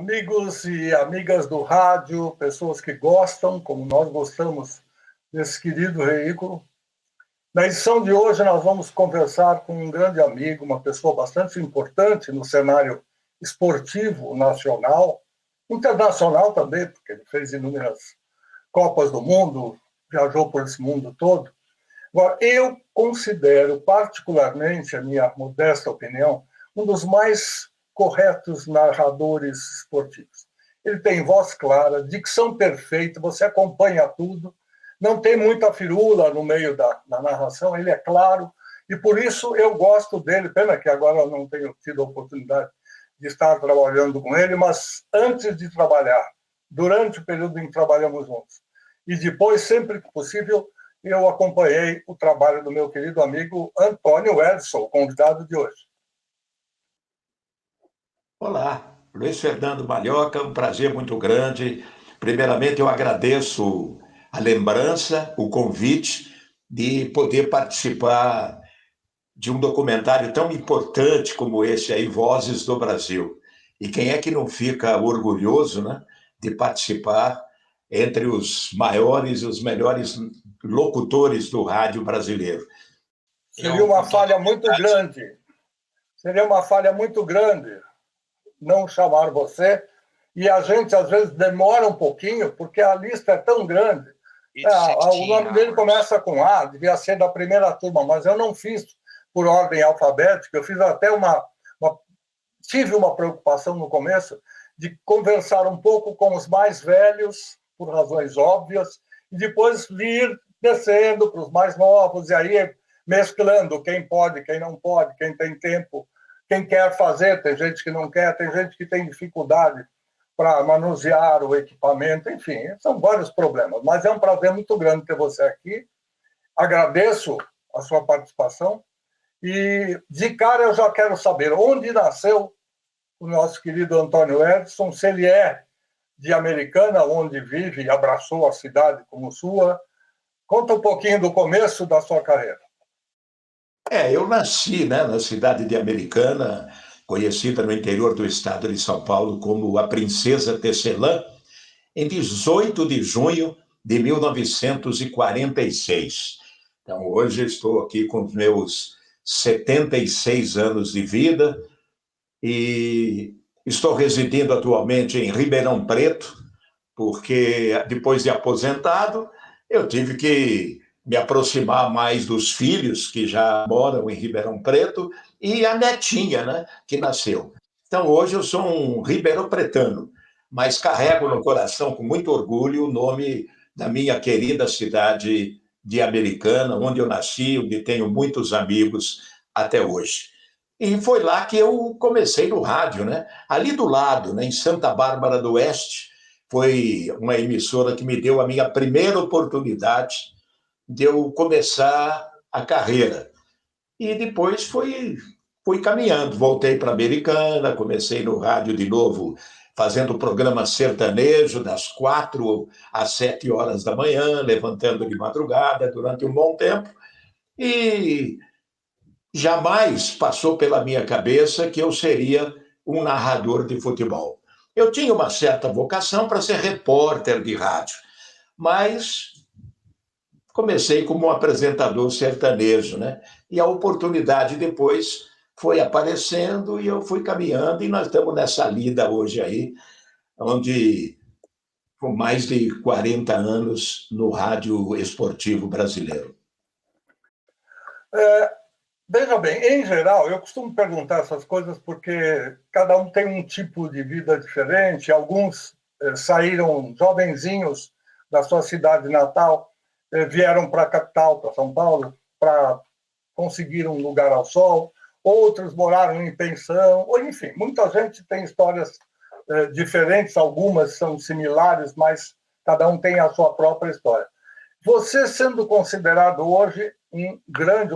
Amigos e amigas do rádio, pessoas que gostam, como nós gostamos, desse querido veículo. Na edição de hoje, nós vamos conversar com um grande amigo, uma pessoa bastante importante no cenário esportivo nacional, internacional também, porque ele fez inúmeras Copas do Mundo, viajou por esse mundo todo. Agora, eu considero particularmente, a minha modesta opinião, um dos mais corretos narradores esportivos. Ele tem voz clara, dicção perfeita, você acompanha tudo, não tem muita firula no meio da narração, ele é claro, e por isso eu gosto dele. Pena que agora eu não tenho tido a oportunidade de estar trabalhando com ele, mas antes de trabalhar, durante o período em que trabalhamos juntos, e depois, sempre que possível, eu acompanhei o trabalho do meu querido amigo Antônio Edson, o convidado de hoje. Olá, Luiz Fernando Malhoca, um prazer muito grande. Primeiramente, eu agradeço a lembrança, o convite de poder participar de um documentário tão importante como esse aí, Vozes do Brasil. E quem é que não fica orgulhoso, né, de participar entre os maiores e os melhores locutores do rádio brasileiro? Seria uma falha muito grande. Seria uma falha muito grande não chamar você. E a gente, às vezes, demora um pouquinho, porque a lista é tão grande. O nome dele começa com A, devia ser da primeira turma, mas eu não fiz por ordem alfabética. Eu fiz até tive uma preocupação no começo de conversar um pouco com os mais velhos, por razões óbvias, e depois vir descendo para os mais novos, e aí mesclando quem pode, quem não pode, quem tem tempo, quem quer fazer, tem gente que não quer, tem gente que tem dificuldade para manusear o equipamento, enfim, são vários problemas. Mas é um prazer muito grande ter você aqui. Agradeço a sua participação. E, de cara, eu já quero saber onde nasceu o nosso querido Antônio Edson, se ele é de Americana, onde vive e abraçou a cidade como sua. Conta um pouquinho do começo da sua carreira. Eu nasci, né, na cidade de Americana, conhecida no interior do estado de São Paulo como a Princesa Tecelã, em 18 de junho de 1946. Então, hoje estou aqui com os meus 76 anos de vida e estou residindo atualmente em Ribeirão Preto, porque depois de aposentado, eu tive que me aproximar mais dos filhos que já moram em Ribeirão Preto e a netinha, né, que nasceu. Então, hoje eu sou um ribeirão-pretano, mas carrego no coração com muito orgulho o nome da minha querida cidade de Americana, onde eu nasci, onde tenho muitos amigos até hoje. E foi lá que eu comecei no rádio, né? Ali do lado, né, em Santa Bárbara do Oeste, foi uma emissora que me deu a minha primeira oportunidade de eu começar a carreira. E depois fui caminhando, voltei para a Americana, comecei no rádio de novo, fazendo o programa sertanejo, das 4 às 7 horas da manhã, levantando de madrugada durante um bom tempo, e jamais passou pela minha cabeça que eu seria um narrador de futebol. Eu tinha uma certa vocação para ser repórter de rádio, mas comecei como um apresentador sertanejo, né? E a oportunidade depois foi aparecendo e eu fui caminhando, e nós estamos nessa lida hoje aí, onde com mais de 40 anos no rádio esportivo brasileiro. Veja bem, em geral, eu costumo perguntar essas coisas porque cada um tem um tipo de vida diferente. Alguns saíram jovenzinhos da sua cidade natal, vieram para a capital, para São Paulo, para conseguir um lugar ao sol. Outros moraram em pensão, ou enfim, muita gente tem histórias diferentes, algumas são similares, mas cada um tem a sua própria história. Você sendo considerado hoje um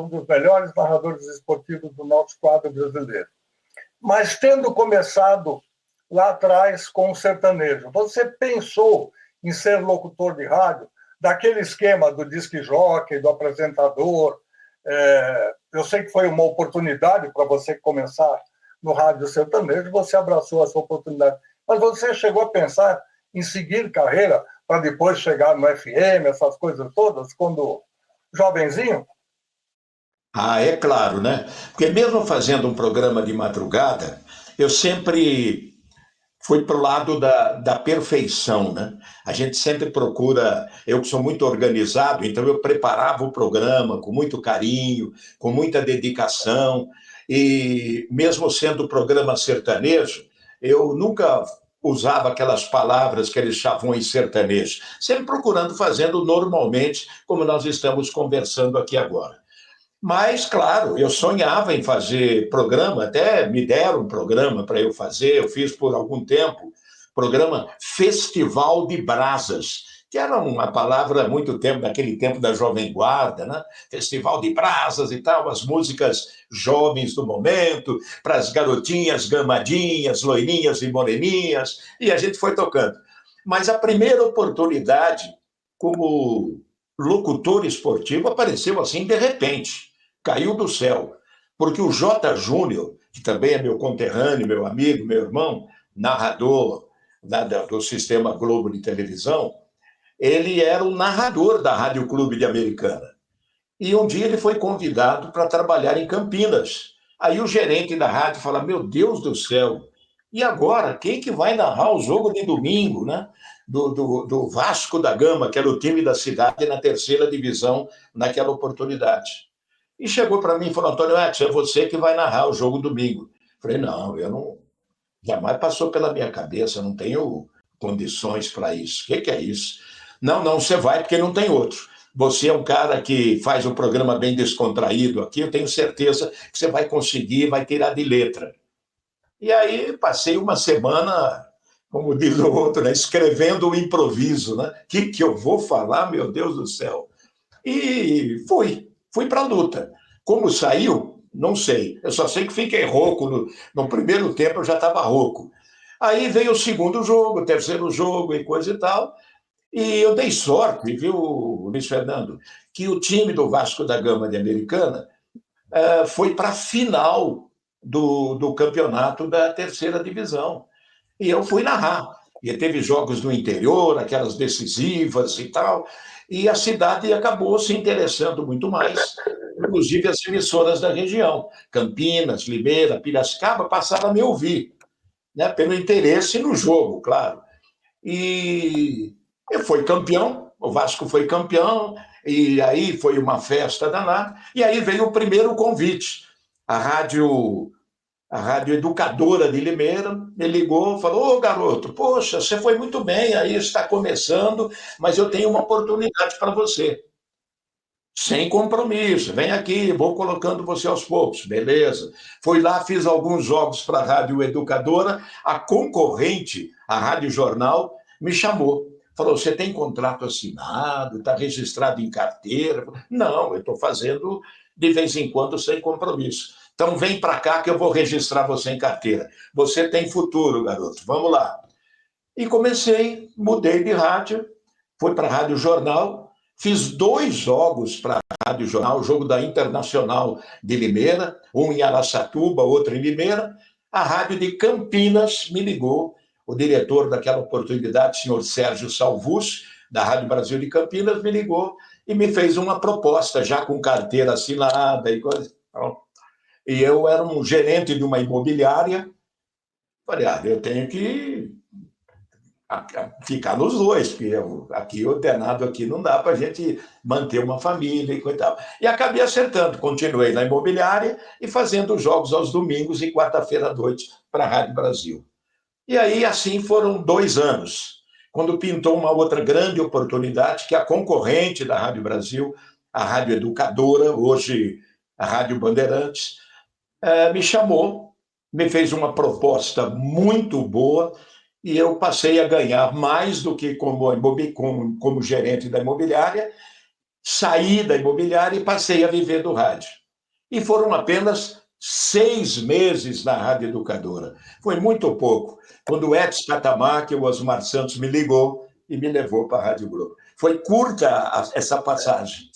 dos melhores narradores esportivos do nosso quadro brasileiro, mas tendo começado lá atrás com o sertanejo, você pensou em ser locutor de rádio, daquele esquema do disc-jockey, do apresentador? Eu sei que foi uma oportunidade para você começar no rádio sertanejo, você abraçou essa oportunidade. Mas você chegou a pensar em seguir carreira para depois chegar no FM, essas coisas todas, quando jovenzinho? Ah, é claro, né? Porque mesmo fazendo um programa de madrugada, eu sempre fui para o lado da perfeição, né? A gente sempre procura, eu que sou muito organizado, então eu preparava o programa com muito carinho, com muita dedicação, e mesmo sendo programa sertanejo, eu nunca usava aquelas palavras, aqueles chavões sertanejos, sempre procurando fazendo normalmente, como nós estamos conversando aqui agora. Mas, claro, eu sonhava em fazer programa, até me deram um programa para eu fazer, eu fiz por algum tempo, programa Festival de Brasas, que era uma palavra muito tempo, naquele tempo da Jovem Guarda, né? Festival de Brasas e tal, as músicas jovens do momento, para as garotinhas gamadinhas, loirinhas e moreninhas, e a gente foi tocando. Mas a primeira oportunidade como locutor esportivo apareceu assim de repente, caiu do céu, porque o J. Júnior, que também é meu conterrâneo, meu amigo, meu irmão, narrador do Sistema Globo de televisão, ele era o narrador da Rádio Clube de Americana. E um dia ele foi convidado para trabalhar em Campinas. Aí o gerente da rádio fala: Meu Deus do céu, e agora? Quem que vai narrar o jogo de domingo, né? Do Vasco da Gama, que era o time da cidade na terceira divisão naquela oportunidade. E chegou para mim e falou: Antônio Edson, é você que vai narrar o jogo domingo. Falei: Não, eu não. Jamais passou pela minha cabeça, não tenho condições para isso. O que é isso? Não, não, você vai porque não tem outro. Você é um cara que faz um programa bem descontraído aqui, eu tenho certeza que você vai conseguir, vai tirar de letra. E aí passei uma semana, como diz o outro, né, escrevendo o improviso, né? O que eu vou falar, meu Deus do céu? E fui para a luta. Como saiu, não sei. Eu só sei que fiquei rouco. No primeiro tempo eu já estava rouco. Aí veio o segundo jogo, o terceiro jogo e coisa e tal. E eu dei sorte, viu, Luiz Fernando, que o time do Vasco da Gama de Americana foi para a final do campeonato da terceira divisão. E eu fui narrar. E teve jogos no interior, aquelas decisivas e tal, e a cidade acabou se interessando muito mais, inclusive as emissoras da região. Campinas, Limeira, Piracicaba passaram a me ouvir, né, pelo interesse no jogo, claro. E eu fui campeão, o Vasco foi campeão, e aí foi uma festa danada, e aí veio o primeiro convite. A Rádio Educadora de Limeira me ligou, falou: Ô garoto, poxa, você foi muito bem, aí está começando, mas eu tenho uma oportunidade para você. Sem compromisso, vem aqui, vou colocando você aos poucos, beleza. Fui lá, fiz alguns jogos para a Rádio Educadora, a concorrente, a Rádio Jornal, me chamou. Falou: você tem contrato assinado, está registrado em carteira? Não, eu estou fazendo de vez em quando sem compromisso. Então vem para cá que eu vou registrar você em carteira. Você tem futuro, garoto, vamos lá. E comecei, mudei de rádio, fui para a Rádio Jornal, fiz 2 jogos para a Rádio Jornal, o jogo da Internacional de Limeira, um em Araçatuba, outro em Limeira. A Rádio de Campinas me ligou, o diretor daquela oportunidade, o senhor Sérgio Salvus, da Rádio Brasil de Campinas, me ligou e me fez uma proposta, já com carteira assinada e coisa. E eu era um gerente de uma imobiliária. Falei: eu tenho que ficar nos dois, porque aqui o ordenado aqui não dá para a gente manter uma família e coisa. E acabei acertando, continuei na imobiliária e fazendo jogos aos domingos e quarta-feira à noite para a Rádio Brasil. E aí, assim, foram 2 anos, quando pintou uma outra grande oportunidade, que a concorrente da Rádio Brasil, a Rádio Educadora, hoje a Rádio Bandeirantes, me chamou, me fez uma proposta muito boa, e eu passei a ganhar mais do que como gerente da imobiliária, saí da imobiliária e passei a viver do rádio. E foram apenas 6 meses na Rádio Educadora. Foi muito pouco. Quando o Edson Catamarca, o Osmar Santos, me ligou e me levou para a Rádio Globo. Foi curta essa passagem.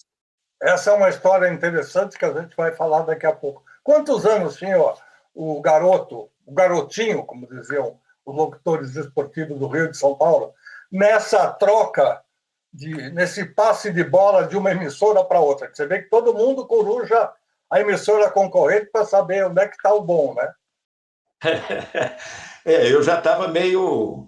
Essa é uma história interessante que a gente vai falar daqui a pouco. Quantos anos tinha o garotinho, como diziam os locutores esportivos do Rio de São Paulo, nessa troca, nesse passe de bola de uma emissora para outra. Você vê que todo mundo coruja a emissora concorrente para saber onde é que está o bom, né? Eu já estava meio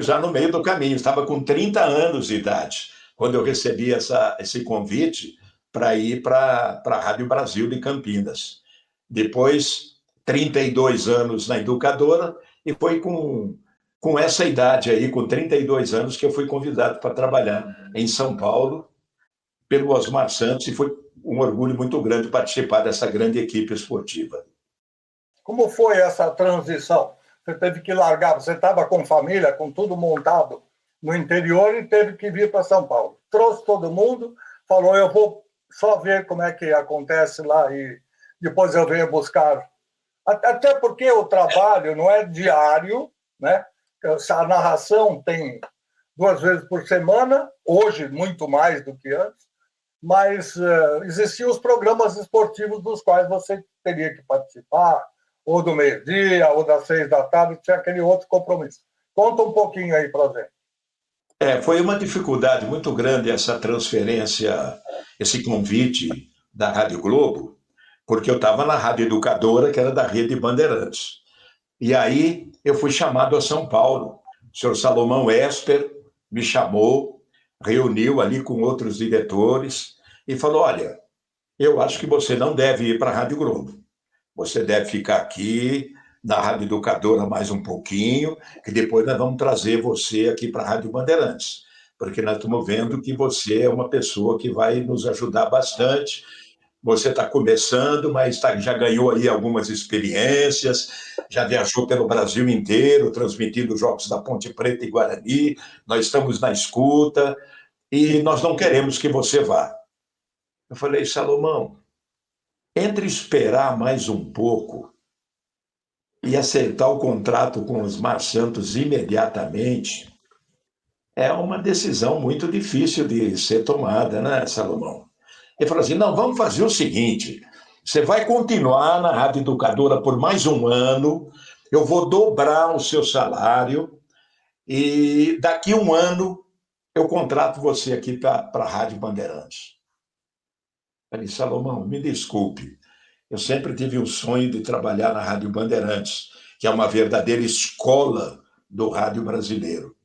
já no meio do caminho, estava com 30 anos de idade, quando eu recebi esse convite para ir para a Rádio Brasil de Campinas. Depois, 32 anos na educadora, e foi com essa idade aí, com 32 anos, que eu fui convidado para trabalhar em São Paulo pelo Osmar Santos, e foi um orgulho muito grande participar dessa grande equipe esportiva. Como foi essa transição? Você teve que largar, você estava com família, com tudo montado no interior e teve que vir para São Paulo. Trouxe todo mundo, falou, eu vou só ver como é que acontece lá e depois eu venho buscar. Até porque o trabalho não é diário, né? A narração tem 2 vezes por semana, hoje muito mais do que antes, mas existiam os programas esportivos dos quais você teria que participar, ou do meio-dia, ou das 6 da tarde, tinha aquele outro compromisso. Conta um pouquinho aí para gente. Foi uma dificuldade muito grande essa transferência, esse convite da Rádio Globo, porque eu estava na Rádio Educadora, que era da Rede Bandeirantes. E aí eu fui chamado a São Paulo. O senhor Salomão Esper me chamou, reuniu ali com outros diretores e falou, olha, eu acho que você não deve ir para a Rádio Globo. Você deve ficar aqui na Rádio Educadora mais um pouquinho, que depois nós vamos trazer você aqui para a Rádio Bandeirantes, porque nós estamos vendo que você é uma pessoa que vai nos ajudar bastante. Você está começando, mas já ganhou aí algumas experiências, já viajou pelo Brasil inteiro, transmitindo os jogos da Ponte Preta e Guarani, nós estamos na escuta, e nós não queremos que você vá. Eu falei, Salomão, entre esperar mais um pouco e aceitar o contrato com os Osmar Santos imediatamente, é uma decisão muito difícil de ser tomada, né, Salomão? Ele falou assim, não, vamos fazer o seguinte, você vai continuar na Rádio Educadora por mais um ano, eu vou dobrar o seu salário e daqui a um ano eu contrato você aqui para a Rádio Bandeirantes. Eu falei, Salomão, me desculpe, eu sempre tive um sonho de trabalhar na Rádio Bandeirantes, que é uma verdadeira escola do rádio brasileiro.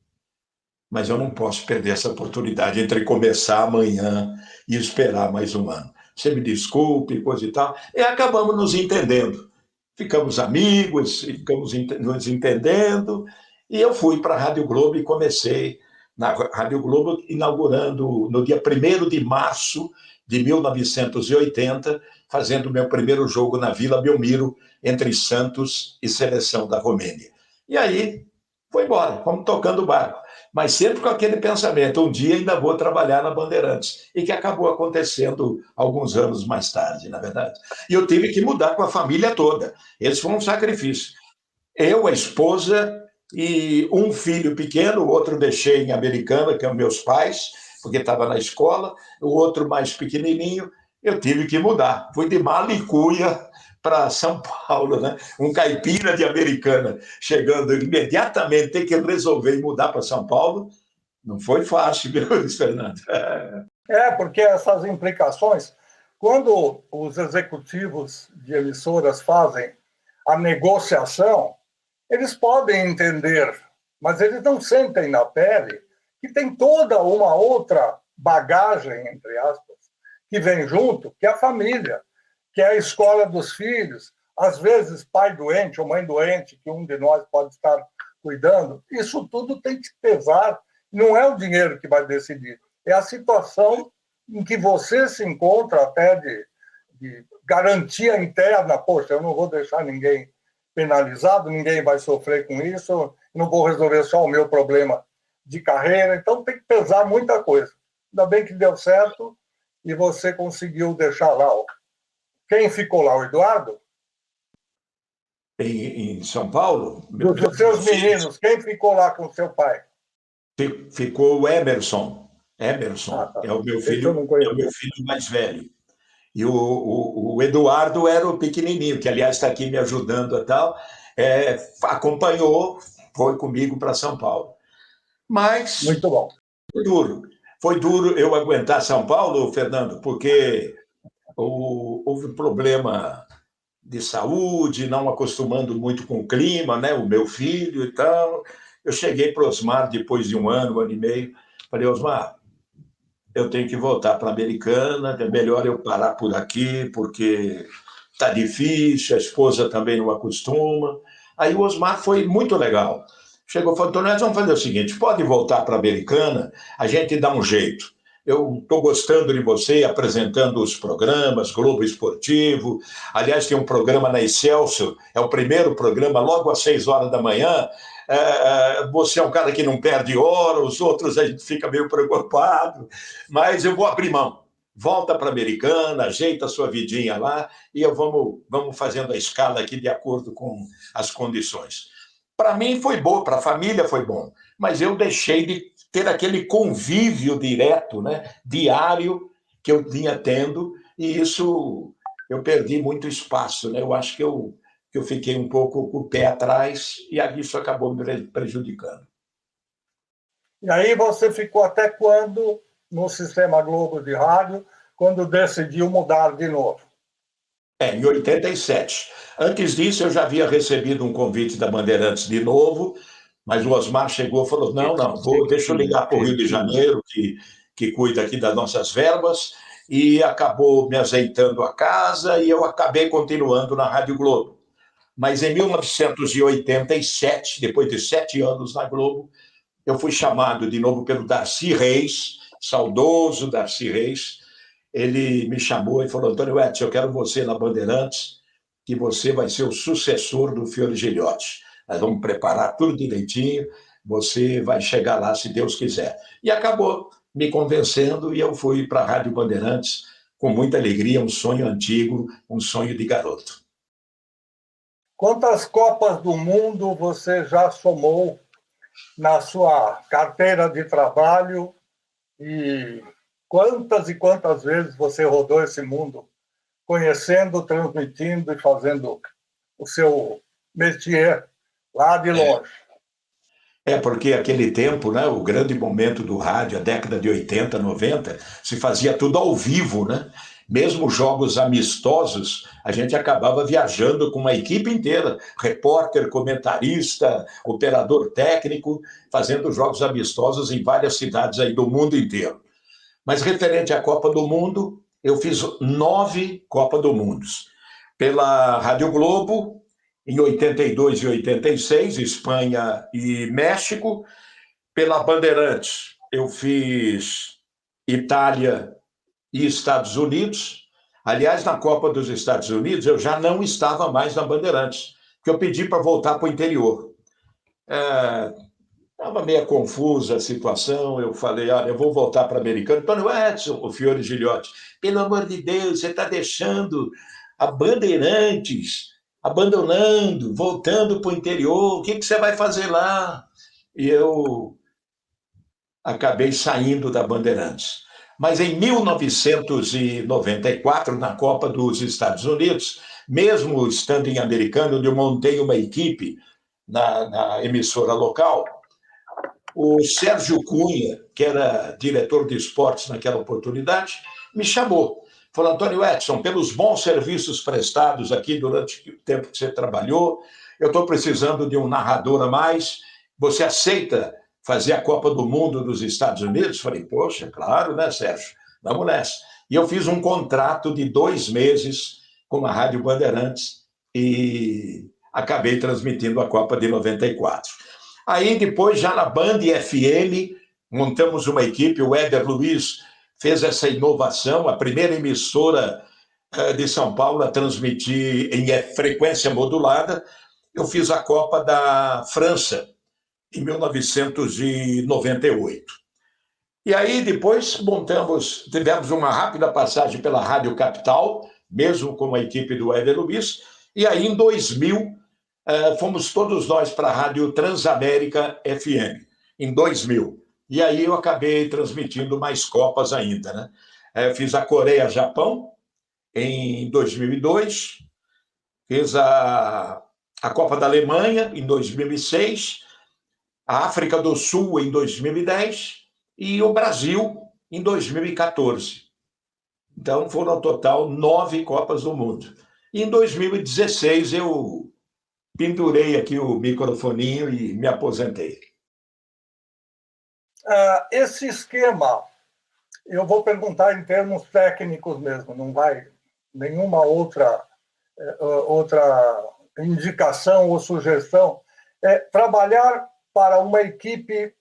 Mas eu não posso perder essa oportunidade entre começar amanhã e esperar mais um ano. Você me desculpe, coisa e tal. E acabamos nos entendendo. Ficamos amigos, ficamos nos entendendo. E eu fui para a Rádio Globo e comecei na Rádio Globo, inaugurando no dia 1º de março de 1980, fazendo o meu primeiro jogo na Vila Belmiro, entre Santos e Seleção da Romênia. E aí, foi embora, fomos tocando o barco. Mas sempre com aquele pensamento, um dia ainda vou trabalhar na Bandeirantes, e que acabou acontecendo alguns anos mais tarde, na verdade. E eu tive que mudar com a família toda. Esse foi um sacrifício. Eu, a esposa e um filho pequeno, o outro deixei em Americana, que são meus pais, porque estava na escola, o outro mais pequenininho, eu tive que mudar. Fui de mala e cuia para São Paulo, né? Um caipira de Americana chegando imediatamente, tem que resolver mudar para São Paulo, não foi fácil, viu, Luiz Fernando? Porque essas implicações, quando os executivos de emissoras fazem a negociação, eles podem entender, mas eles não sentem na pele que tem toda uma outra bagagem, entre aspas, que vem junto, que é a família, que é a escola dos filhos, às vezes pai doente ou mãe doente, que um de nós pode estar cuidando. Isso tudo tem que pesar, não é o dinheiro que vai decidir, é a situação em que você se encontra até de garantia interna. Poxa, eu não vou deixar ninguém penalizado, ninguém vai sofrer com isso, não vou resolver só o meu problema de carreira, então tem que pesar muita coisa. Ainda bem que deu certo e você conseguiu deixar lá. Quem ficou lá? O Eduardo? Em São Paulo? Dos seus meninos, quem ficou lá com seu pai? Ficou o Emerson. Tá. É o meu filho mais velho. E o Eduardo era o pequenininho, que, aliás, está aqui me ajudando e tal. acompanhou, foi comigo para São Paulo. Mas Muito bom. foi duro. Foi duro eu aguentar São Paulo, Fernando, porque houve um problema de saúde, não acostumando muito com o clima, né? O meu filho e tal. Eu cheguei para o Osmar depois de um ano e meio. Falei, Osmar, eu tenho que voltar para a Americana, é melhor eu parar por aqui, porque está difícil, a esposa também não acostuma. Aí o Osmar foi muito legal. Chegou e falou, Antônio, vamos fazer o seguinte, pode voltar para a Americana, a gente dá um jeito. Eu estou gostando de você apresentando os programas, Globo Esportivo. Aliás, tem um programa na Excelsior, é o primeiro programa, logo às 6 horas da manhã. Você é um cara que não perde hora, os outros a gente fica meio preocupado, mas eu vou abrir mão. Volta para a Americana, ajeita a sua vidinha lá e vamos fazendo a escala aqui de acordo com as condições. Para mim foi bom, para a família foi bom, mas eu deixei de ter aquele convívio direto, né, diário, que eu vinha tendo, e isso eu perdi muito espaço. Né? Eu acho que eu fiquei um pouco com o pé atrás e isso acabou me prejudicando. E aí você ficou até quando no Sistema Globo de Rádio, quando decidiu mudar de novo? Em 87. Antes disso, eu já havia recebido um convite da Bandeirantes de novo, mas o Osmar chegou e falou, não, deixa eu ligar para o Rio de Janeiro, que cuida aqui das nossas verbas, e acabou me azeitando a casa, e eu acabei continuando na Rádio Globo. Mas em 1987, depois de 7 anos na Globo, eu fui chamado de novo pelo Darcy Reis, saudoso Darcy Reis. Ele me chamou e falou, Antônio Edson, eu quero você na Bandeirantes, que você vai ser o sucessor do Fiore Gilhote. Nós vamos preparar tudo direitinho, você vai chegar lá se Deus quiser. E acabou me convencendo e eu fui para a Rádio Bandeirantes com muita alegria, um sonho antigo, um sonho de garoto. Quantas Copas do Mundo você já somou na sua carteira de trabalho e quantas vezes você rodou esse mundo, conhecendo, transmitindo e fazendo o seu métier lá de longe? Porque aquele tempo, né, o grande momento do rádio, a década de 80, 90, se fazia tudo ao vivo, né? Mesmo jogos amistosos, a gente acabava viajando com uma equipe inteira, repórter, comentarista, operador técnico, fazendo jogos amistosos em várias cidades aí do mundo inteiro. Mas referente à Copa do Mundo, eu fiz 9 Copa do Mundos. Pela Rádio Globo, em 82 e 86, Espanha e México. Pela Bandeirantes, eu fiz Itália e Estados Unidos. Aliás, na Copa dos Estados Unidos, eu já não estava mais na Bandeirantes, porque eu pedi para voltar para o interior. Estava meio confusa a situação, eu falei, olha, eu vou voltar para a Americana. Antônio Edson, o Fiore Gilhote, pelo amor de Deus, você está deixando a Bandeirantes, abandonando, voltando para o interior, o que você vai fazer lá? E eu acabei saindo da Bandeirantes. Mas em 1994, na Copa dos Estados Unidos, mesmo estando em Americana, onde eu montei uma equipe na emissora local, o Sérgio Cunha, que era diretor de esportes naquela oportunidade, me chamou. Falou, Antônio Edson, pelos bons serviços prestados aqui durante o tempo que você trabalhou, eu estou precisando de um narrador a mais, você aceita fazer a Copa do Mundo dos Estados Unidos? Falei, poxa, claro, né, Sérgio? Vamos nessa. E eu fiz um contrato de 2 meses com a Rádio Bandeirantes e acabei transmitindo a Copa de 94. Aí depois, já na Band FM, montamos uma equipe, o Éder Luiz fez essa inovação, a primeira emissora de São Paulo a transmitir em frequência modulada. Eu fiz a Copa da França, em 1998. E aí depois tivemos uma rápida passagem pela Rádio Capital, mesmo com a equipe do Éder Luiz, e aí em 2000 fomos todos nós para a Rádio Transamérica FM, em 2000. E aí eu acabei transmitindo mais Copas ainda, né? Fiz a Coreia-Japão em 2002, fiz a a Copa da Alemanha, em 2006, a África do Sul, em 2010, e o Brasil, em 2014. Então, foram, no total, 9 Copas do Mundo. E em 2016, eu pendurei aqui o microfoninho e me aposentei. Esse esquema, eu vou perguntar em termos técnicos mesmo, não vai nenhuma outra indicação ou sugestão. Trabalhar para uma equipe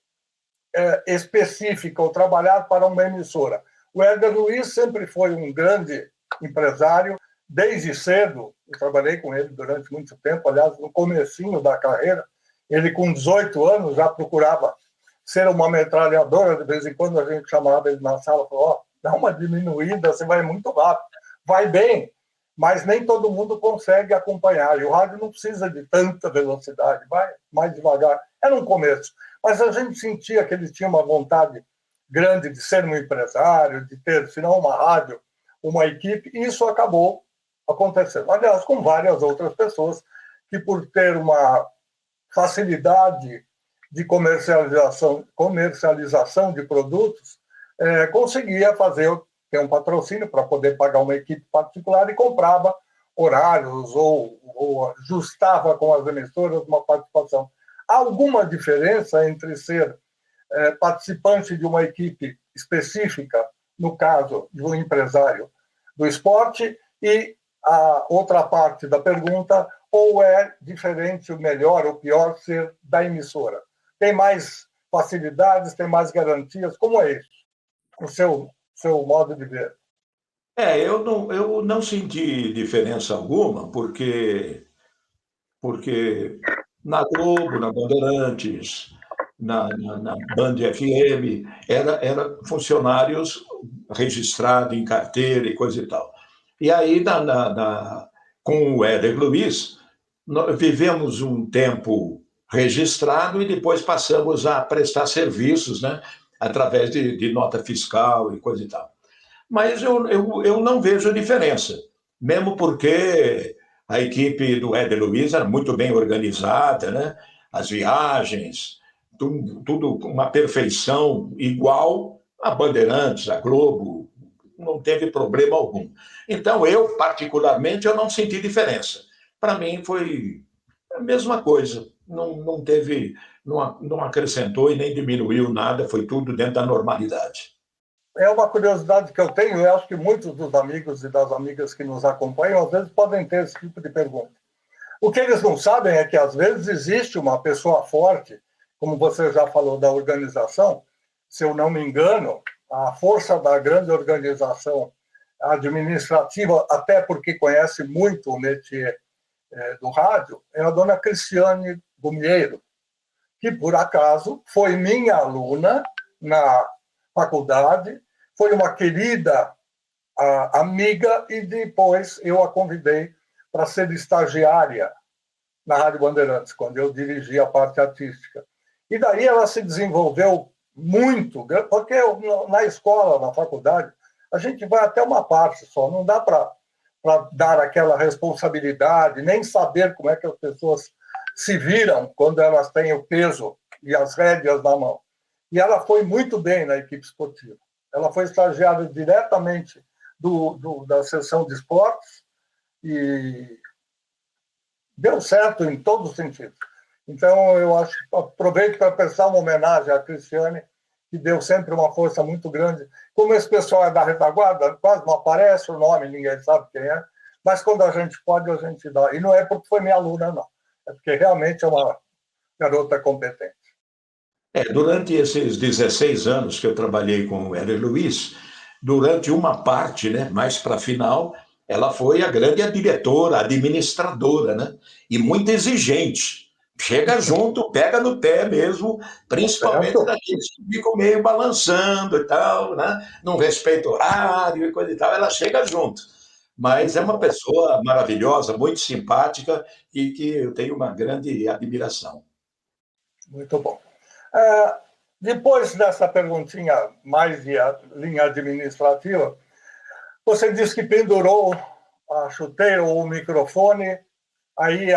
específica ou trabalhar para uma emissora. O Éder Luiz sempre foi um grande empresário, desde cedo. Eu trabalhei com ele durante muito tempo, aliás, no comecinho da carreira. Ele, com 18 anos, já procurava ser uma metralhadora. De vez em quando a gente chamava ele na sala e falou: dá uma diminuída, você vai muito rápido. Vai bem, mas nem todo mundo consegue acompanhar. E o rádio não precisa de tanta velocidade, vai mais devagar. Era um começo. Mas a gente sentia que ele tinha uma vontade grande de ser um empresário, de ter, se não uma rádio, uma equipe, e isso acabou acontecendo. Aliás, com várias outras pessoas que, por ter uma facilidade de comercialização de produtos, conseguia ter um patrocínio para poder pagar uma equipe particular e comprava horários ou ajustava com as emissoras uma participação. Há alguma diferença entre ser participante de uma equipe específica, no caso de um empresário do esporte, e a outra parte da pergunta, ou é diferente, o melhor ou pior, ser da emissora? Tem mais facilidades, tem mais garantias? Como é isso, o seu modo de ver? Eu não senti diferença alguma, porque na Globo, na Bandeirantes, na Band FM, era funcionários registrados em carteira e coisa e tal. E aí, com o Éder Luiz, nós vivemos um tempo registrado e depois passamos a prestar serviços, né, através de nota fiscal e coisa e tal. Mas eu não vejo diferença, mesmo porque a equipe do Éder Luiz era muito bem organizada, né? As viagens, tudo com uma perfeição igual a Bandeirantes, a Globo, não teve problema algum. Então, eu, particularmente, eu não senti diferença. Para mim, foi a mesma coisa. Não teve, não acrescentou e nem diminuiu nada, foi tudo dentro da normalidade. É uma curiosidade que eu tenho, eu acho que muitos dos amigos e das amigas que nos acompanham, às vezes, podem ter esse tipo de pergunta. O que eles não sabem é que, às vezes, existe uma pessoa forte, como você já falou da organização, se eu não me engano, a força da grande organização administrativa, até porque conhece muito o métier do rádio, é a dona Cristiane Gumieiro, que, por acaso, foi minha aluna na faculdade, foi uma querida amiga, e depois eu a convidei para ser estagiária na Rádio Bandeirantes, quando eu dirigi a parte artística. E daí ela se desenvolveu muito, porque na escola, na faculdade, a gente vai até uma parte só, não dá para dar aquela responsabilidade, nem saber como é que as pessoas se viram quando elas têm o peso e as rédeas na mão. E ela foi muito bem na equipe esportiva. Ela foi estagiária diretamente da seção de esportes e deu certo em todos os sentidos. Então, eu acho que aproveito para prestar uma homenagem à Cristiane, que deu sempre uma força muito grande. Como esse pessoal é da retaguarda, quase não aparece o nome, ninguém sabe quem é, mas quando a gente pode, a gente dá. E não é porque foi minha aluna, não. É porque realmente é uma garota competente. Durante esses 16 anos que eu trabalhei com o Éder Luiz, durante uma parte, né, mais para a final, ela foi a grande diretora, administradora, né, e muito exigente. Chega junto, pega no pé mesmo, principalmente daqueles que ficam meio balançando e tal, né, não respeita horário e coisa e tal, ela chega junto. Mas é uma pessoa maravilhosa, muito simpática e que eu tenho uma grande admiração. Muito bom. Depois dessa perguntinha mais de linha administrativa, você disse que pendurou a chuteira ou o microfone, aí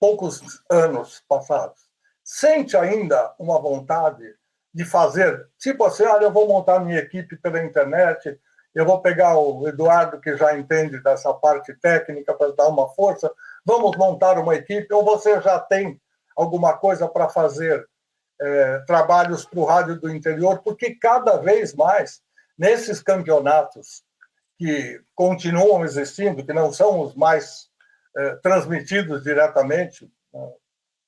poucos anos passados, sente ainda uma vontade de fazer, tipo assim, olha, eu vou montar minha equipe pela internet, eu vou pegar o Eduardo, que já entende dessa parte técnica, para dar uma força, vamos montar uma equipe, ou você já tem alguma coisa para fazer trabalhos para o rádio do interior, porque cada vez mais, nesses campeonatos que continuam existindo, que não são os mais transmitidos diretamente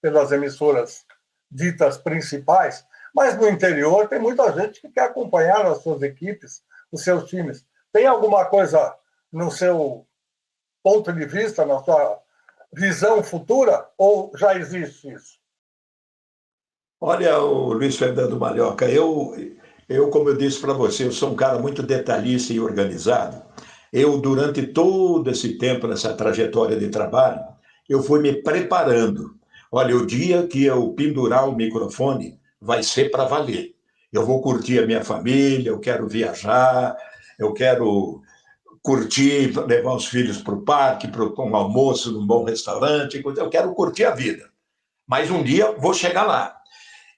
pelas emissoras ditas principais, mas no interior tem muita gente que quer acompanhar as suas equipes, os seus times. Tem alguma coisa no seu ponto de vista, na sua visão futura, ou já existe isso? Olha, o Luiz Fernando Malhoca, como eu disse para você, eu sou um cara muito detalhista e organizado. Eu, durante todo esse tempo, nessa trajetória de trabalho, eu fui me preparando. Olha, o dia que eu pendurar o microfone vai ser para valer. Eu vou curtir a minha família, eu quero viajar, eu quero curtir, levar os filhos para o parque, para um almoço num bom restaurante, eu quero curtir a vida. Mas um dia vou chegar lá.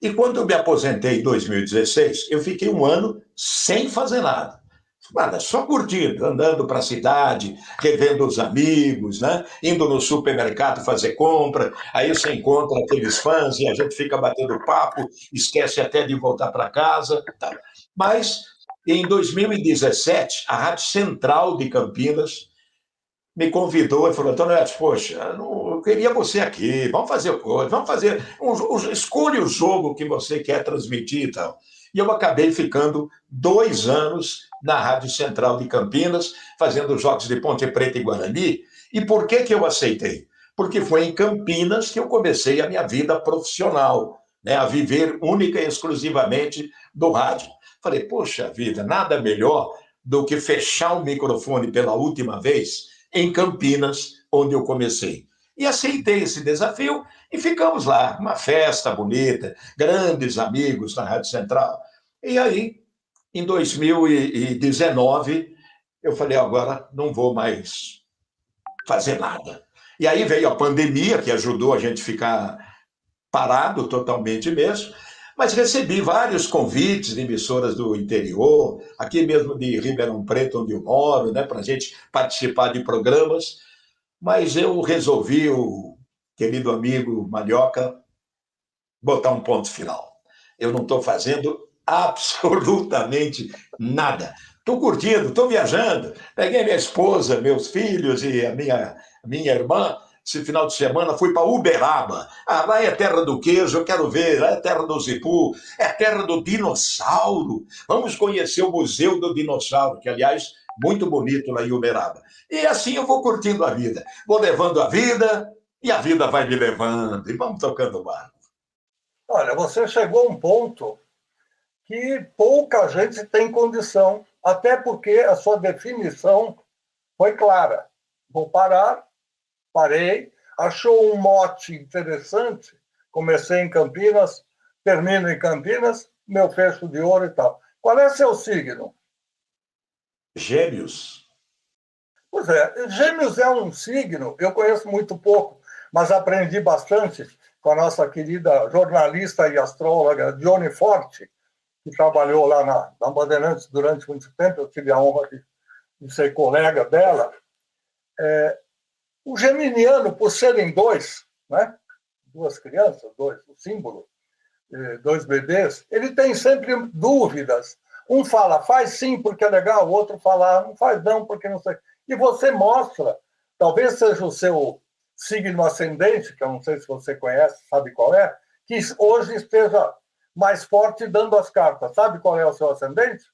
E quando eu me aposentei em 2016, eu fiquei um ano sem fazer nada. Nada, só curtindo, andando para a cidade, revendo os amigos, né? Indo no supermercado fazer compra, aí você encontra aqueles fãs e a gente fica batendo papo, esquece até de voltar para casa. Tá. Mas em 2017, a Rádio Central de Campinas me convidou e falou, Antônio Edson, poxa, eu queria você aqui, vamos fazer coisa, vamos fazer, escolha o jogo que você quer transmitir e tal. E eu acabei ficando 2 anos na Rádio Central de Campinas, fazendo jogos de Ponte Preta e Guarani. E por que eu aceitei? Porque foi em Campinas que eu comecei a minha vida profissional, né, a viver única e exclusivamente do rádio. Falei, poxa vida, nada melhor do que fechar o microfone pela última vez em Campinas, onde eu comecei. E aceitei esse desafio e ficamos lá, uma festa bonita, grandes amigos na Rádio Central. E aí, em 2019, eu falei, agora não vou mais fazer nada. E aí veio a pandemia, que ajudou a gente a ficar parado totalmente mesmo, mas recebi vários convites de emissoras do interior, aqui mesmo de Ribeirão Preto, onde eu moro, né, para a gente participar de programas, mas eu resolvi, o querido amigo Malhoca, botar um ponto final. Eu não estou fazendo absolutamente nada. Estou curtindo, estou viajando. Peguei minha esposa, meus filhos e a minha irmã. Esse final de semana fui para Uberaba. Ah, lá é a terra do queijo, eu quero ver. Lá é a terra do Zipu, é a terra do dinossauro. Vamos conhecer o Museu do Dinossauro, que, aliás, muito bonito lá em Uberaba. E assim eu vou curtindo a vida. Vou levando a vida e a vida vai me levando. E vamos tocando o barco. Olha, você chegou a um ponto que pouca gente tem condição, até porque a sua definição foi clara. Vou parar, parei, achou um mote interessante, comecei em Campinas, termino em Campinas, meu fecho de ouro e tal. Qual é seu signo? Gêmeos. Pois é, Gêmeos é um signo, eu conheço muito pouco, mas aprendi bastante com a nossa querida jornalista e astróloga Dione Forte, que trabalhou lá na Bandeirantes durante muito tempo, eu tive a honra de ser colega dela. O geminiano, por serem dois, né? 2 crianças, o símbolo, 2 bebês, ele tem sempre dúvidas. Um fala, faz sim porque é legal, o outro fala, não faz não porque não sei. E você mostra, talvez seja o seu signo ascendente, que eu não sei se você conhece, sabe qual é, que hoje esteja mais forte dando as cartas. Sabe qual é o seu ascendente?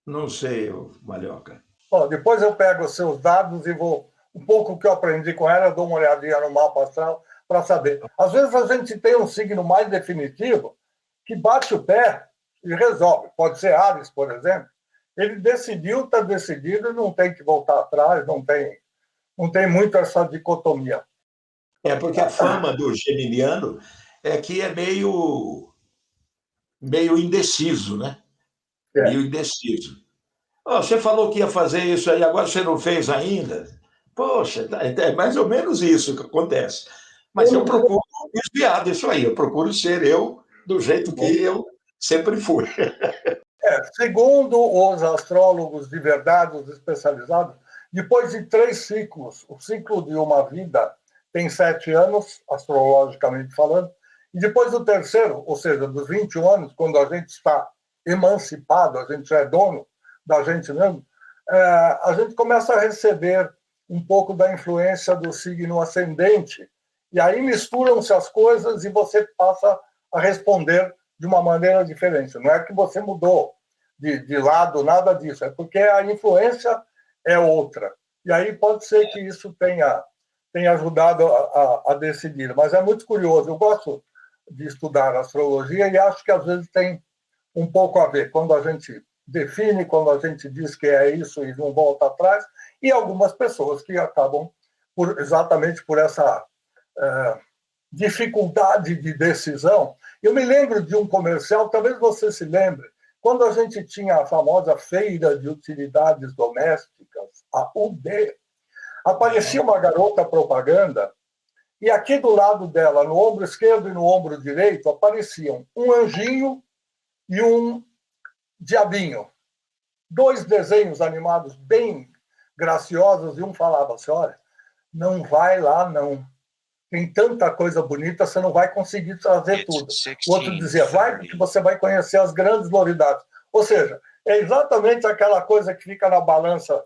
Não sei, Malhoca. Bom, depois eu pego os seus dados e vou, um pouco que eu aprendi com ela, eu dou uma olhadinha no mapa astral para saber. Às vezes a gente tem um signo mais definitivo que bate o pé e resolve. Pode ser Áries, por exemplo. Ele decidiu, está decidido, não tem que voltar atrás, não tem muito essa dicotomia. É porque a fama do geminiano é que é meio indeciso, né? Meio indeciso. Oh, você falou que ia fazer isso aí, agora você não fez ainda? Poxa, é mais ou menos isso que acontece. Mas eu procuro desviar disso aí, eu procuro ser eu do jeito que eu sempre fui. Segundo os astrólogos de verdade, os especializados, depois de 3 ciclos, o ciclo de uma vida tem 7 anos, astrologicamente falando, e depois do terceiro, ou seja, dos 21 anos, quando a gente está emancipado, a gente já é dono da gente mesmo, a gente começa a receber um pouco da influência do signo ascendente, e aí misturam-se as coisas e você passa a responder de uma maneira diferente. Não é que você mudou de lado, nada disso, é porque a influência é outra. E aí pode ser que isso tenha ajudado a decidir. Mas é muito curioso, eu gosto de estudar astrologia e acho que às vezes tem um pouco a ver quando a gente define, quando a gente diz que é isso e não volta atrás, e algumas pessoas que acabam exatamente por essa dificuldade de decisão. Eu me lembro de um comercial, talvez você se lembre, quando a gente tinha a famosa Feira de Utilidades Domésticas, a UD, aparecia uma garota propaganda e aqui do lado dela, no ombro esquerdo e no ombro direito, apareciam um anjinho e um diabinho. 2 desenhos animados bem graciosos, e um falava assim, olha, não vai lá, não. Tem tanta coisa bonita, você não vai conseguir trazer tudo. O outro dizia, vai, porque você vai conhecer as grandes novidades. Ou seja, é exatamente aquela coisa que fica na balança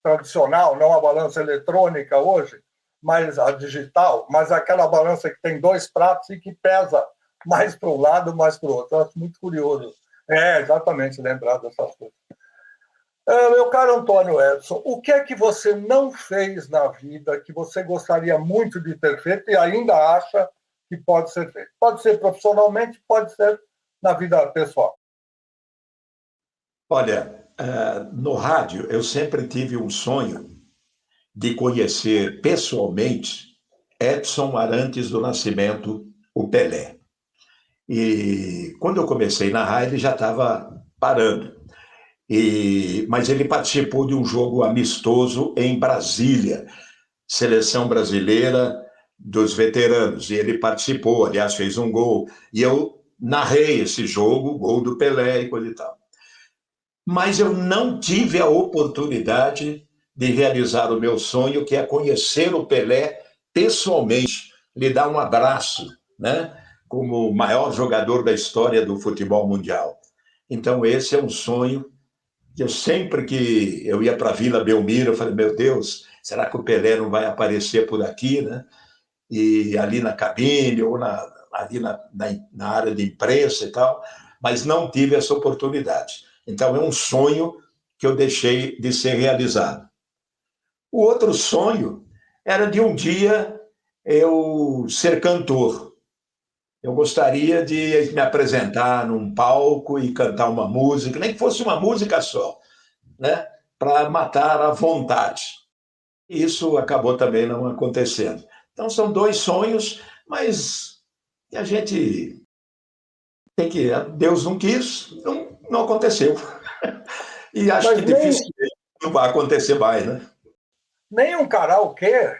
tradicional, não a balança eletrônica hoje, mas a digital, mas aquela balança que tem 2 pratos e que pesa mais para um lado, mais para o outro. Eu acho muito curioso. Exatamente, lembrar dessas coisas. Meu caro Antônio Edson, o que é que você não fez na vida que você gostaria muito de ter feito e ainda acha que pode ser feito? Pode ser profissionalmente, pode ser na vida pessoal. Olha, no rádio, eu sempre tive um sonho de conhecer pessoalmente Edson Arantes do Nascimento, o Pelé. E quando eu comecei na rádio, ele já estava parando. Mas ele participou de um jogo amistoso em Brasília, seleção brasileira dos veteranos, e ele participou, aliás, fez um gol, e eu narrei esse jogo, gol do Pelé e coisa e tal. Mas eu não tive a oportunidade de realizar o meu sonho, que é conhecer o Pelé pessoalmente, lhe dar um abraço, né? Como o maior jogador da história do futebol mundial. Então, esse é um sonho que eu sempre que eu ia para a Vila Belmiro, eu falei, meu Deus, será que o Pelé não vai aparecer por aqui, né? E ali na cabine, ou ali na área de imprensa e tal, mas não tive essa oportunidade. Então, é um sonho que eu deixei de ser realizado. O outro sonho era de um dia eu ser cantor. Eu gostaria de me apresentar num palco e cantar uma música, nem que fosse uma música só, né? Para matar a vontade. Isso acabou também não acontecendo. Então, são 2 sonhos, mas a gente tem que. Deus não quis, não aconteceu. E acho Mas que dificilmente não vai acontecer mais, né? nem um karaokê.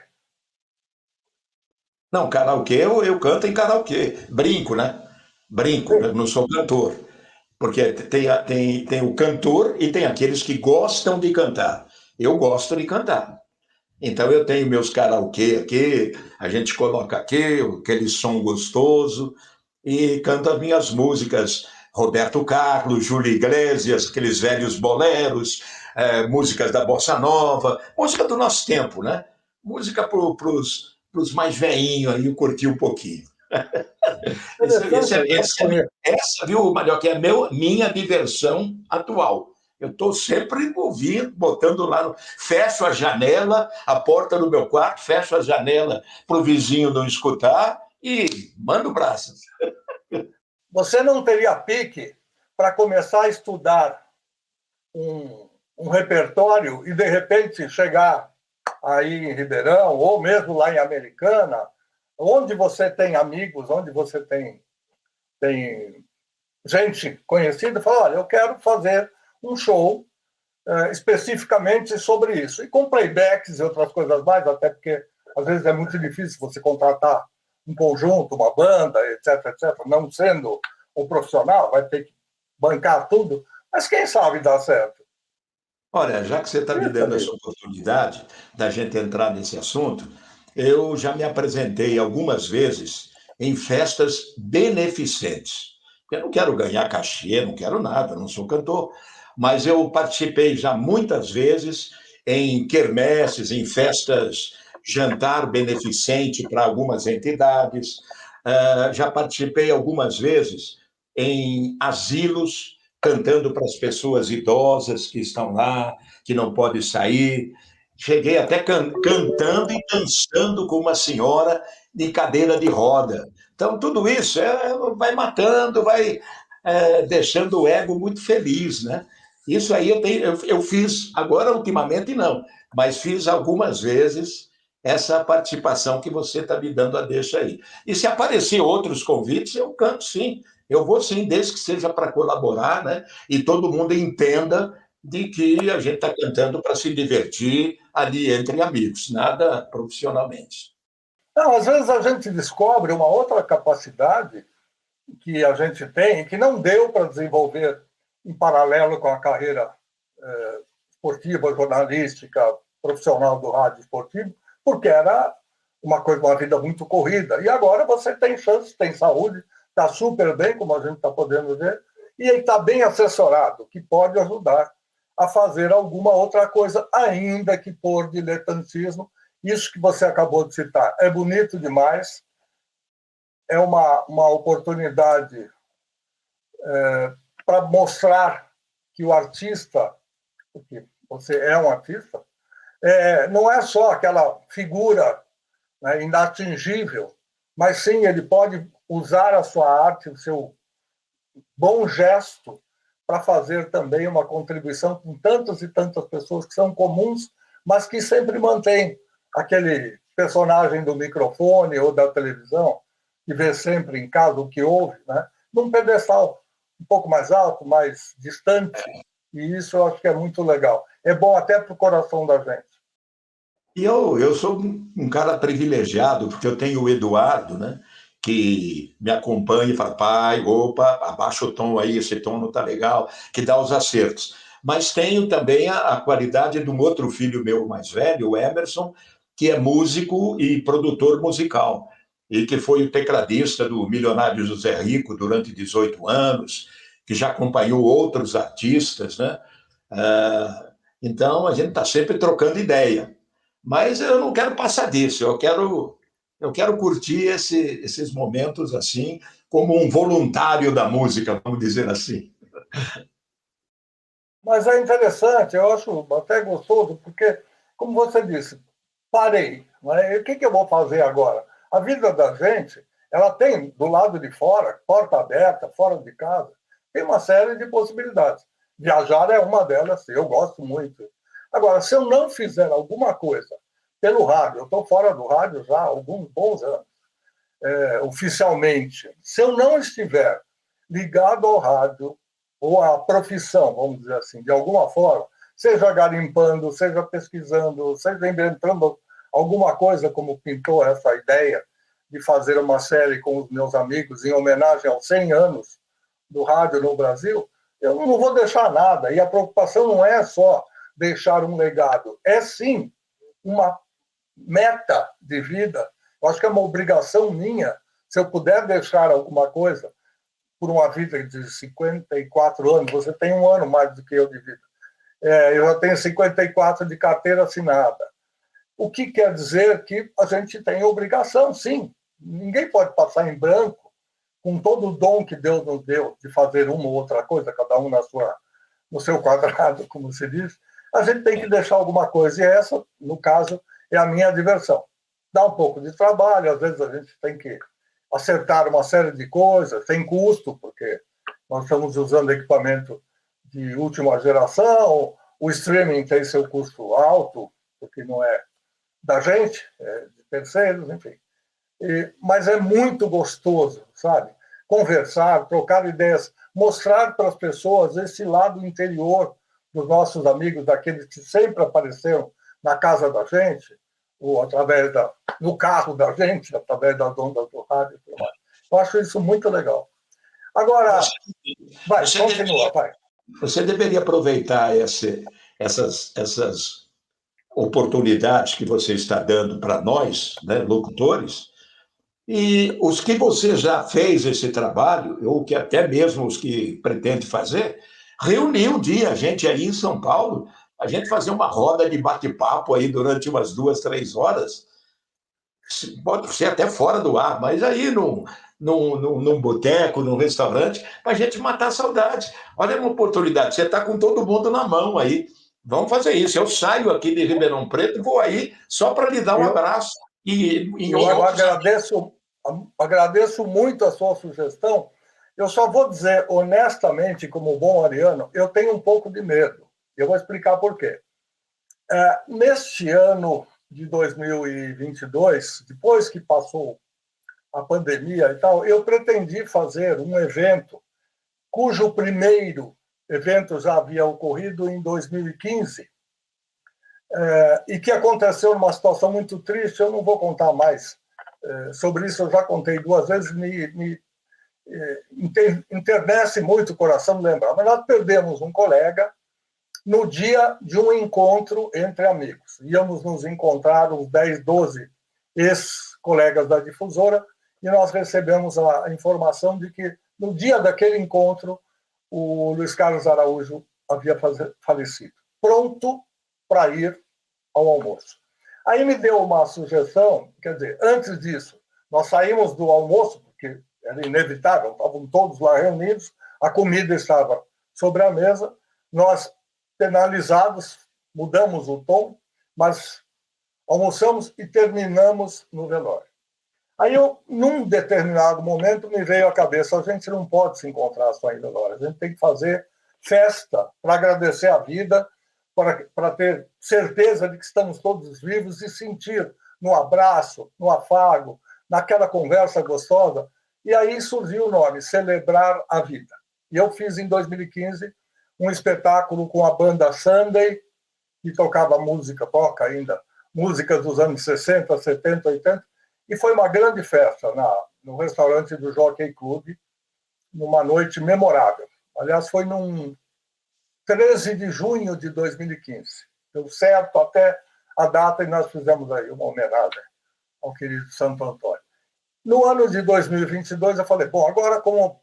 Não, karaokê, eu canto em karaokê. Brinco, né? Brinco, eu não sou cantor. Porque tem o cantor e tem aqueles que gostam de cantar. Eu gosto de cantar. Então eu tenho meus karaokê aqui, a gente coloca aqui aquele som gostoso e canto as minhas músicas. Roberto Carlos, Júlio Iglesias, aqueles velhos boleros, músicas da Bossa Nova, música do nosso tempo, né? Música para os mais velhinhos aí curtir um pouquinho. Essa, viu, Malhoca, que é minha diversão atual. Eu estou sempre ouvindo, botando lá, fecho a janela, a porta do meu quarto, fecho a janela para o vizinho não escutar e mando braços. Você não teria pique para começar a estudar um repertório e, de repente, chegar aí em Ribeirão, ou mesmo lá em Americana, onde você tem amigos, onde você tem gente conhecida, fala, olha, eu quero fazer um show especificamente sobre isso. E com playbacks e outras coisas mais, até porque às vezes é muito difícil você contratar um conjunto, uma banda, etc, etc, não sendo um profissional, vai ter que bancar tudo, mas quem sabe dá certo. Olha, já que você está me dando essa oportunidade da gente entrar nesse assunto, eu já me apresentei algumas vezes em festas beneficentes. Eu não quero ganhar cachê, não quero nada, não sou cantor, mas eu participei já muitas vezes em quermesses, em festas, jantar beneficente para algumas entidades. Já participei algumas vezes em asilos, cantando para as pessoas idosas que estão lá, que não podem sair. Cheguei até cantando e dançando com uma senhora de cadeira de roda. Então, tudo isso vai matando, vai deixando o ego muito feliz, né? Isso aí eu fiz, agora ultimamente não, mas fiz algumas vezes essa participação que você está me dando a deixa aí. E se aparecer outros convites, eu canto sim, eu vou sim, desde que seja para colaborar, né? E todo mundo entenda de que a gente está cantando para se divertir ali entre amigos, nada profissionalmente. Não, às vezes a gente descobre uma outra capacidade que a gente tem, que não deu para desenvolver em paralelo com a carreira esportiva, jornalística, profissional do rádio esportivo, porque era uma vida muito corrida. E agora você tem chance, tem saúde, está super bem, como a gente está podendo ver, e está bem assessorado, que pode ajudar a fazer alguma outra coisa, ainda que por diletantismo. Isso que você acabou de citar é bonito demais, é uma oportunidade para mostrar que o artista, porque você é um artista, não é só aquela figura, né, inatingível, mas sim ele pode usar a sua arte, o seu bom gesto, para fazer também uma contribuição com tantas e tantas pessoas que são comuns, mas que sempre mantêm aquele personagem do microfone ou da televisão, que vê sempre em casa o que ouve, né, num pedestal um pouco mais alto, mais distante, e isso eu acho que é muito legal. É bom até para o coração da gente. E eu sou um cara privilegiado, porque eu tenho o Eduardo, né, que me acompanha e fala, pai, opa, abaixa o tom aí, esse tom não está legal, que dá os acertos. Mas tenho também a qualidade de um outro filho meu mais velho, o Emerson, que é músico e produtor musical, e que foi o tecladista do Milionário José Rico durante 18 anos, que já acompanhou outros artistas, né? Então, a gente está sempre trocando ideia. Mas eu não quero passar disso, eu quero curtir esses momentos assim, como um voluntário da música, vamos dizer assim. Mas é interessante, eu acho até gostoso, porque, como você disse, parei. Né? E o que eu vou fazer agora? A vida da gente, ela tem, do lado de fora, porta aberta, fora de casa, tem uma série de possibilidades. Viajar é uma delas, eu gosto muito. Agora, se eu não fizer alguma coisa pelo rádio, eu estou fora do rádio já há alguns bons anos, oficialmente, se eu não estiver ligado ao rádio ou à profissão, vamos dizer assim, de alguma forma, seja garimpando, seja pesquisando, seja inventando alguma coisa, como pintou essa ideia de fazer uma série com os meus amigos em homenagem aos 100 anos do rádio no Brasil, eu não vou deixar nada. E a preocupação não é só deixar um legado, é sim uma meta de vida. Eu acho que é uma obrigação minha, se eu puder deixar alguma coisa por uma vida de 54 anos, você tem um ano mais do que eu de vida. Eu já tenho 54 de carteira assinada. O que quer dizer que a gente tem obrigação, sim. Ninguém pode passar em branco com todo o dom que Deus nos deu de fazer uma ou outra coisa, cada um no seu quadrado, como se diz. A gente tem que deixar alguma coisa, e essa, no caso, é a minha diversão. Dá um pouco de trabalho, às vezes a gente tem que acertar uma série de coisas, tem custo, porque nós estamos usando equipamento de última geração, o streaming tem seu custo alto, porque não é da gente, é de terceiros, enfim. Mas é muito gostoso, sabe? Conversar, trocar ideias, mostrar para as pessoas esse lado interior dos nossos amigos, daqueles que sempre apareceram na casa da gente, ou através no carro da gente, através das ondas do rádio e tudo mais. Eu acho isso muito legal. Agora, continua, vai. Você deveria aproveitar essas oportunidades que você está dando para nós, né, locutores, e os que você já fez esse trabalho, ou que até mesmo os que pretende fazer, reunir um dia a gente aí em São Paulo, a gente fazer uma roda de bate-papo aí durante umas 2, 3 horas, pode ser até fora do ar, mas aí num boteco, num restaurante, para a gente matar a saudade. Olha uma oportunidade, você está com todo mundo na mão aí. Vamos fazer isso. Eu saio aqui de Ribeirão Preto e vou aí só para lhe dar um abraço. Eu agradeço muito a sua sugestão. Eu só vou dizer honestamente, como bom ariano, eu tenho um pouco de medo. Eu vou explicar por quê. Neste ano de 2022, depois que passou a pandemia e tal, eu pretendi fazer um evento cujo primeiro evento já havia ocorrido em 2015 e que aconteceu numa situação muito triste. Eu não vou contar mais sobre isso, eu já contei 2 vezes, me enternece muito o coração lembrar, mas nós perdemos um colega no dia de um encontro entre amigos. Íamos nos encontrar uns 10, 12 ex-colegas da difusora e nós recebemos a informação de que no dia daquele encontro o Luiz Carlos Araújo havia falecido, pronto para ir ao almoço. Aí me deu uma sugestão, quer dizer, antes disso, nós saímos do almoço, porque era inevitável, estavam todos lá reunidos, a comida estava sobre a mesa, nós, penalizados, mudamos o tom, mas almoçamos e terminamos no velório. Aí, num determinado momento, me veio à cabeça, a gente não pode se encontrar só em velório, a gente tem que fazer festa para agradecer a vida, para ter certeza de que estamos todos vivos e sentir no abraço, no afago, naquela conversa gostosa. E aí surgiu o nome, Celebrar a Vida. E eu fiz, em 2015, um espetáculo com a banda Sunday, que toca ainda músicas dos anos 60, 70, 80, e foi uma grande festa no restaurante do Jockey Club, numa noite memorável. Aliás, foi num 13 de junho de 2015. Deu certo até a data e nós fizemos aí uma homenagem ao querido Santo Antônio. No ano de 2022, eu falei, bom, agora com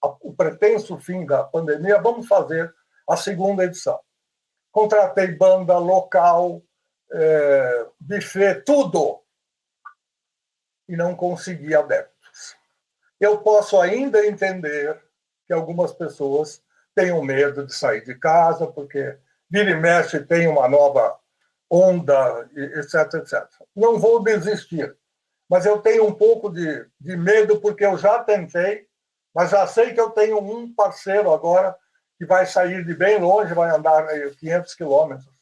o pretenso fim da pandemia, vamos fazer a segunda edição. Contratei banda local, buffet, tudo, e não consegui adeptos. Eu posso ainda entender que algumas pessoas tenham medo de sair de casa, porque vira e mexe tem uma nova onda, etc, etc. Não vou desistir, mas eu tenho um pouco de medo, porque eu já tentei, mas já sei que eu tenho um parceiro agora que vai sair de bem longe, vai andar 500 quilômetros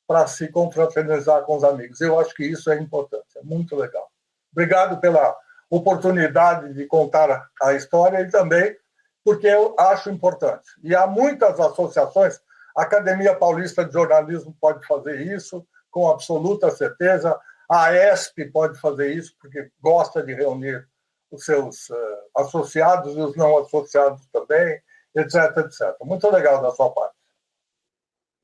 para se confraternizar com os amigos. Eu acho que isso é importante, é muito legal. Obrigado pela oportunidade de contar a história e também porque eu acho importante. E há muitas associações, a Academia Paulista de Jornalismo pode fazer isso, com absoluta certeza, a AESP pode fazer isso, porque gosta de reunir os seus associados e os não associados também, etc, etc. Muito legal da sua parte.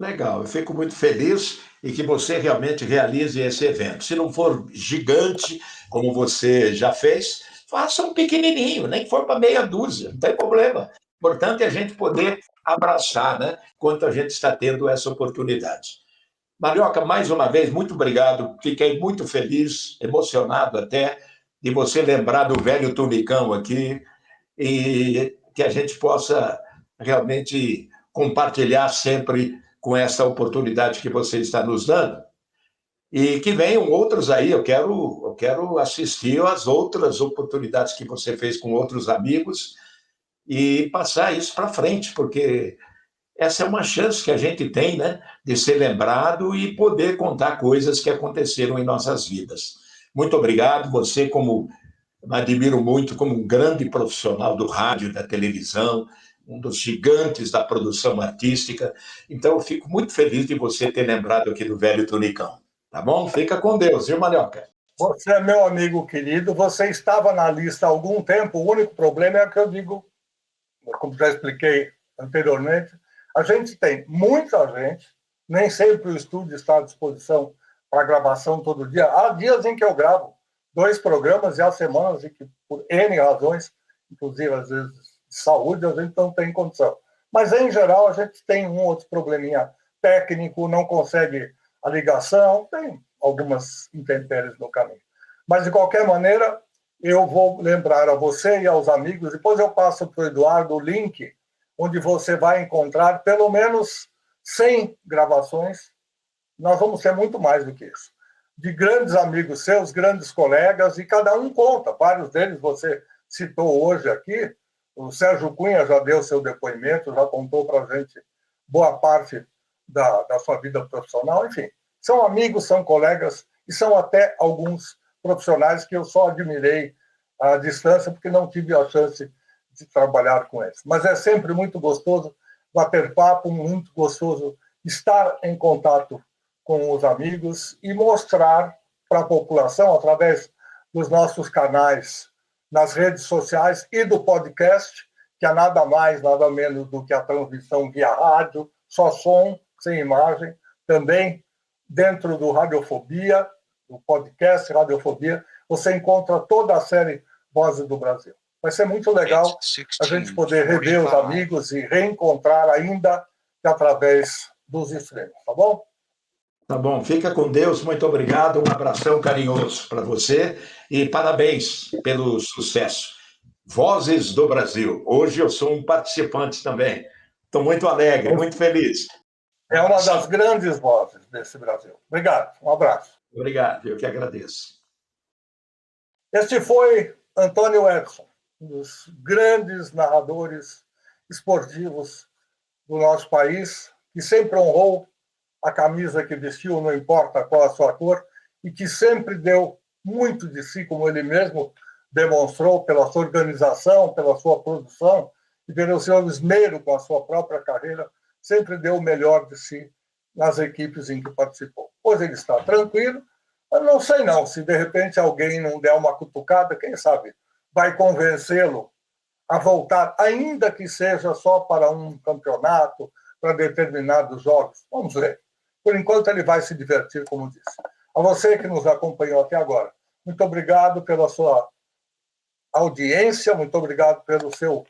Legal, eu fico muito feliz e que você realmente realize esse evento. Se não for gigante, como você já fez, faça um pequenininho, nem que for para meia dúzia, não tem problema. O importante é a gente poder abraçar, né, enquanto a gente está tendo essa oportunidade. Marioca, mais uma vez, muito obrigado. Fiquei muito feliz, emocionado até, de você lembrar do velho Tunicão aqui e que a gente possa realmente compartilhar sempre com essa oportunidade que você está nos dando. E que venham outros aí, eu quero assistir às outras oportunidades que você fez com outros amigos e passar isso para frente, porque essa é uma chance que a gente tem, né, de ser lembrado e poder contar coisas que aconteceram em nossas vidas. Muito obrigado, você admiro muito como um grande profissional do rádio, da televisão, um dos gigantes da produção artística. Então, eu fico muito feliz de você ter lembrado aqui do velho Tunicão. Tá bom? Fica com Deus, viu, Marioca? Você é meu amigo querido, você estava na lista há algum tempo, o único problema é que eu digo, como já expliquei anteriormente, a gente tem muita gente, nem sempre o estúdio está à disposição para gravação todo dia. Há dias em que eu gravo 2 programas e há semanas em que, por N razões, inclusive às vezes de saúde, a gente não tem condição. Mas, em geral, a gente tem um outro probleminha técnico, não consegue a ligação, tem algumas intempéries no caminho. Mas, de qualquer maneira, eu vou lembrar a você e aos amigos, depois eu passo para o Eduardo o link, onde você vai encontrar pelo menos 100 gravações. Nós vamos ter muito mais do que isso. De grandes amigos seus, grandes colegas, e cada um conta. Vários deles você citou hoje aqui. O Sérgio Cunha já deu seu depoimento, já contou para a gente boa parte da sua vida profissional. Enfim, são amigos, são colegas e são até alguns profissionais que eu só admirei à distância porque não tive a chance de trabalhar com eles. Mas é sempre muito gostoso bater papo, muito gostoso estar em contato com os amigos e mostrar para a população, através dos nossos canais nas redes sociais e do podcast, que é nada mais, nada menos do que a transmissão via rádio, só som, sem imagem, também dentro do Radiofobia, do podcast Radiofobia, você encontra toda a série Vozes do Brasil. Vai ser muito legal a gente poder rever os amigos e reencontrar ainda através dos streams, tá bom? Tá bom, fica com Deus, muito obrigado, um abração carinhoso para você e parabéns pelo sucesso. Vozes do Brasil. Hoje eu sou um participante também. Estou muito alegre, muito feliz. É uma das grandes vozes desse Brasil. Obrigado, um abraço. Obrigado, eu que agradeço. Este foi Antônio Edson, um dos grandes narradores esportivos do nosso país, que sempre honrou a camisa que vestiu, não importa qual a sua cor, e que sempre deu muito de si, como ele mesmo demonstrou, pela sua organização, pela sua produção e pelo seu esmero com a sua própria carreira, sempre deu o melhor de si nas equipes em que participou. Hoje ele está tranquilo, eu não sei não, se de repente alguém não der uma cutucada, quem sabe vai convencê-lo a voltar, ainda que seja só para um campeonato, para determinados jogos. Vamos ver. Por enquanto, ele vai se divertir, como disse. A você que nos acompanhou até agora, muito obrigado pela sua audiência, muito obrigado pelo seu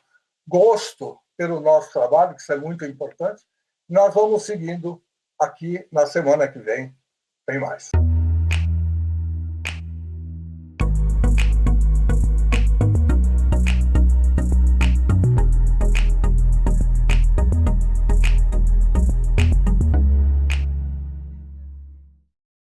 gosto pelo nosso trabalho, que isso é muito importante. Nós vamos seguindo aqui na semana que vem. Tem mais.